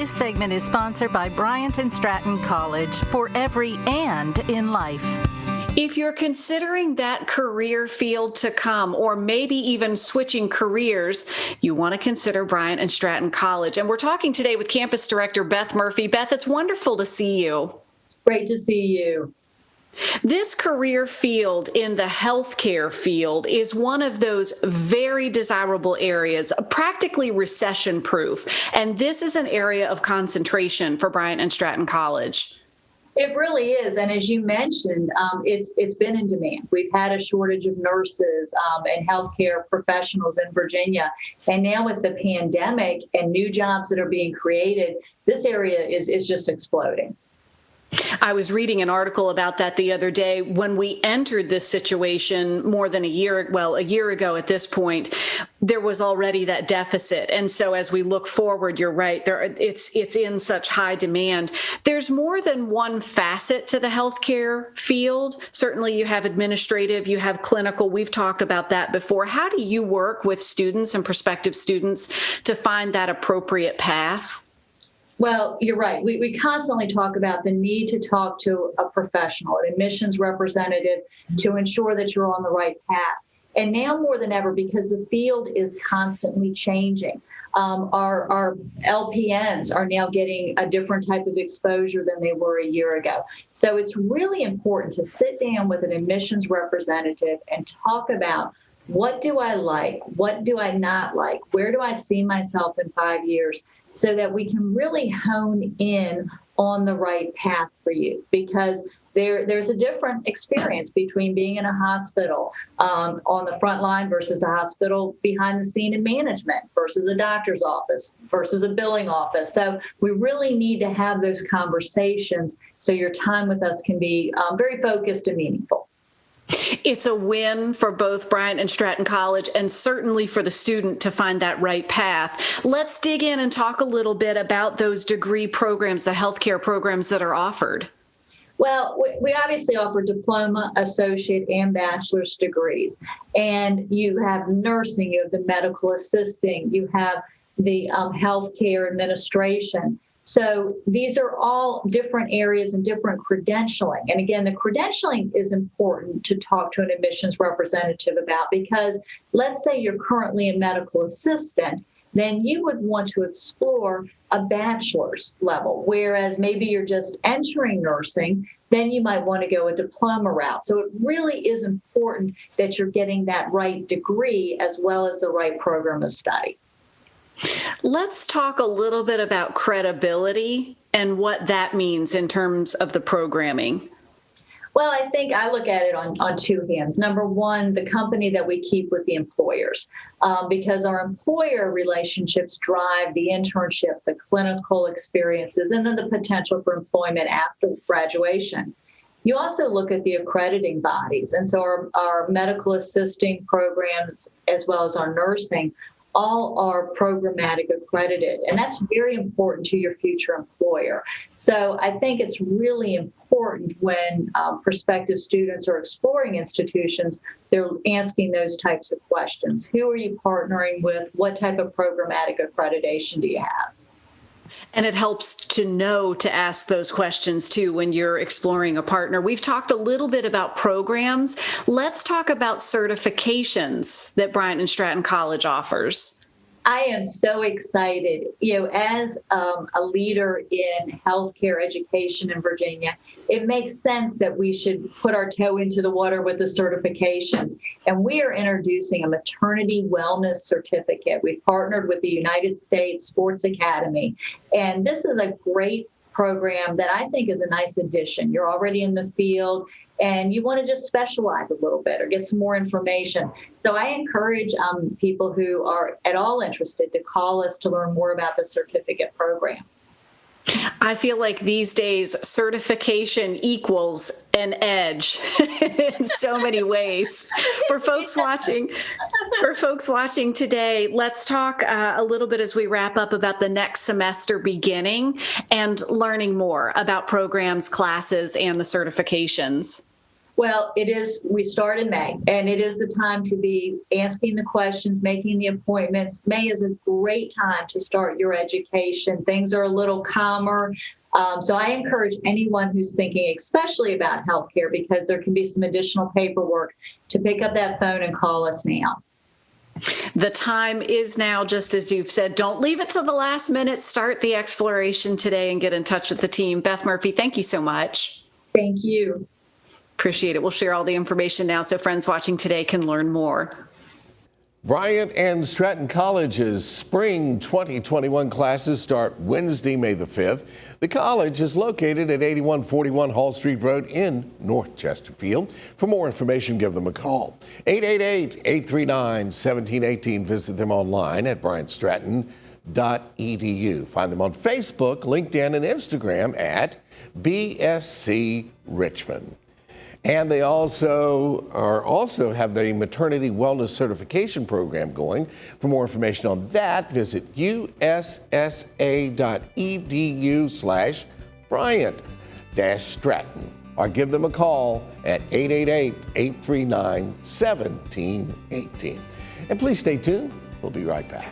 This segment is sponsored by Bryant and Stratton College, for every "and" in life. If you're considering that career field to come, or maybe even switching careers, you want to consider Bryant and Stratton College. And we're talking today with Campus Director Beth Murphy. Beth, it's wonderful to see you. Great to see you. This career field in the healthcare field is one of those very desirable areas, practically recession-proof. And this is an area of concentration for Bryant and Stratton College. It really is. And as you mentioned, it's been in demand. We've had a shortage of nurses and healthcare professionals in Virginia. And now with the pandemic and new jobs that are being created, this area is just exploding. I was reading an article about that the other day. When we entered this situation more than a year ago at this point, there was already that deficit. And so as we look forward, you're right, it's in such high demand. There's more than one facet to the healthcare field. Certainly you have administrative, you have clinical. We've talked about that before. How do you work with students and prospective students to find that appropriate path? Well, you're right. We constantly talk about the need to talk to a professional, an admissions representative, to ensure that you're on the right path. And now more than ever, because the field is constantly changing, our LPNs are now getting a different type of exposure than they were a year ago. So it's really important to sit down with an admissions representative and talk about, what do I like? What do I not like? Where do I see myself in 5 years? So that we can really hone in on the right path for you, because there's a different experience between being in a hospital on the front line versus a hospital behind the scene in management versus a doctor's office versus a billing office. So we really need to have those conversations so your time with us can be very focused and meaningful. It's a win for both Bryant and Stratton College, and certainly for the student to find that right path. Let's dig in and talk a little bit about those degree programs, the healthcare programs that are offered. Well, we obviously offer diploma, associate, and bachelor's degrees. And you have nursing, you have the medical assisting, you have the healthcare administration. So these are all different areas and different credentialing. And again, the credentialing is important to talk to an admissions representative about, because let's say you're currently a medical assistant, then you would want to explore a bachelor's level, whereas maybe you're just entering nursing, then you might want to go a diploma route. So it really is important that you're getting that right degree as well as the right program of study. Let's talk a little bit about credibility and what that means in terms of the programming. Well, I think I look at it on two hands. Number one, the company that we keep with the employers, because our employer relationships drive the internship, the clinical experiences, and then the potential for employment after graduation. You also look at the accrediting bodies. And so our medical assisting programs, as well as our nursing, all are programmatic accredited, and that's very important to your future employer. So I think it's really important when prospective students are exploring institutions, they're asking those types of questions. Who are you partnering with? What type of programmatic accreditation do you have? And it helps to know to ask those questions too when you're exploring a partner. We've talked a little bit about programs. Let's talk about certifications that Bryant and Stratton College offers. I am so excited. As a leader in healthcare education in Virginia, it makes sense that we should put our toe into the water with the certifications. And we are introducing a maternity wellness certificate. We've partnered with the United States Sports Academy. And this is a great program that I think is a nice addition. You're already in the field and you want to just specialize a little bit or get some more information. So I encourage people who are at all interested to call us to learn more about the certificate program. I feel like these days certification equals an edge in so many ways. For folks watching today, let's talk a little bit as we wrap up about the next semester beginning and learning more about programs, classes, and the certifications. Well, we start in May, and it is the time to be asking the questions, making the appointments. May is a great time to start your education. Things are a little calmer. So I encourage anyone who's thinking, especially about healthcare, because there can be some additional paperwork, to pick up that phone and call us now. The time is now, just as you've said. Don't leave it to the last minute. Start the exploration today and get in touch with the team. Beth Murphy, thank you so much. Thank you. Appreciate it. We'll share all the information now so friends watching today can learn more. Bryant and Stratton College's spring 2021 classes start Wednesday, May the 5th. The college is located at 8141 Hall Street Road in North Chesterfield. For more information, give them a call. 888-839-1718. Visit them online at bryantstratton.edu. Find them on Facebook, LinkedIn, and Instagram at BSC Richmond. And they also have the maternity wellness certification program going. For more information on that, visit ussa.edu/Bryant-Stratton or give them a call at 888-839-1718. And please stay tuned. We'll be right back.